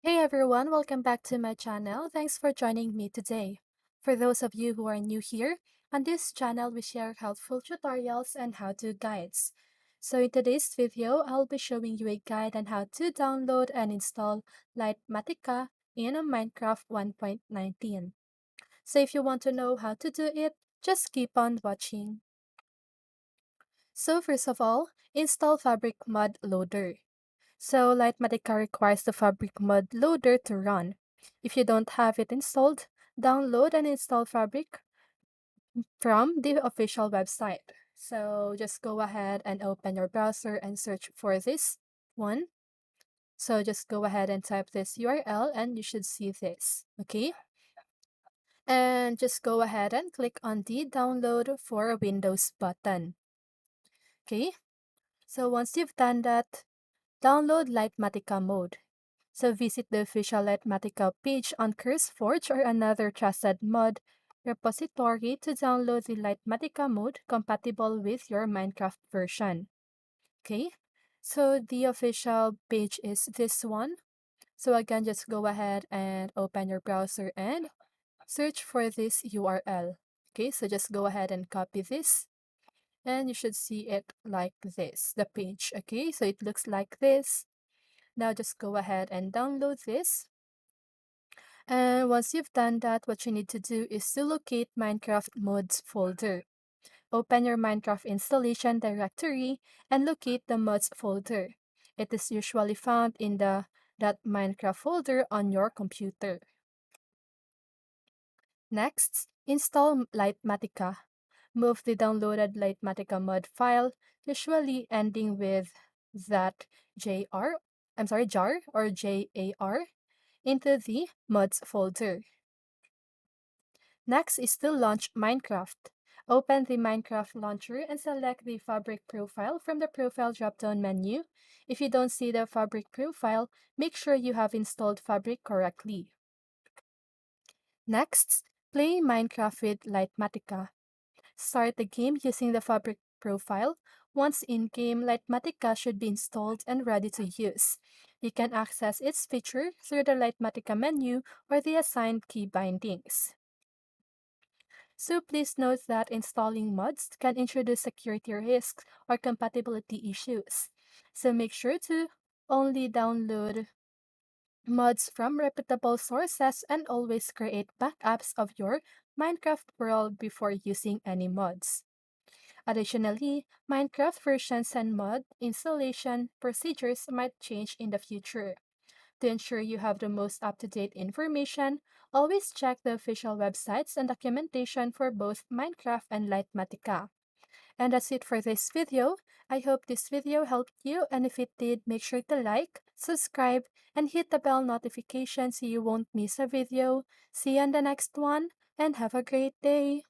Hey everyone, welcome back to my channel. Thanks for joining me today. For those of you who are new here, on this channel we share helpful tutorials and how-to guides. So in today's video, I'll be showing you a guide on how to download and install Litematica in a Minecraft 1.19. So if you want to know how to do it, just keep on watching. So first of all, install Fabric Mod Loader. So Litematica requires the Fabric Mod Loader to run. If you don't have it installed, download and install Fabric from the official website. So just go ahead and open your browser and search for this one. So just go ahead and type this URL and you should see this, okay? And just go ahead and click on the download for Windows button, okay? So once you've done that, download Litematica Mode. So visit the official Litematica page on CurseForge or another trusted mod repository to download the Litematica mode compatible with your Minecraft version. Okay, so the official page is this one. So again, just go ahead and open your browser and search for this URL. Okay, so just go ahead and copy this and you should see it like this, the page. Okay, so it looks like this. Now just go ahead and download this. And once you've done that, what you need to do is to locate Minecraft mods folder. Open your Minecraft installation directory and locate the mods folder. It is usually found in the .minecraft folder on your computer. Next, install Litematica. Move the downloaded Litematica mod file, usually ending with .jar or JAR, into the mods folder. Next is to launch Minecraft. Open the Minecraft launcher and select the Fabric profile from the Profile drop-down menu. If you don't see the Fabric profile, make sure you have installed Fabric correctly. Next, play Minecraft with Litematica. Start the game using the Fabric profile. Once in-game, Litematica should be installed and ready to use. You can access its feature through the Litematica menu or the assigned key bindings. So please note that installing mods can introduce security risks or compatibility issues. So make sure to only download mods from reputable sources and always create backups of your Minecraft world before using any mods. Additionally, Minecraft versions and mod installation procedures might change in the future. To ensure you have the most up-to-date information, always check the official websites and documentation for both Minecraft and Litematica. And that's it for this video. I hope this video helped you, and if it did, make sure to like, subscribe, and hit the bell notification so you won't miss a video. See you on the next one, and have a great day!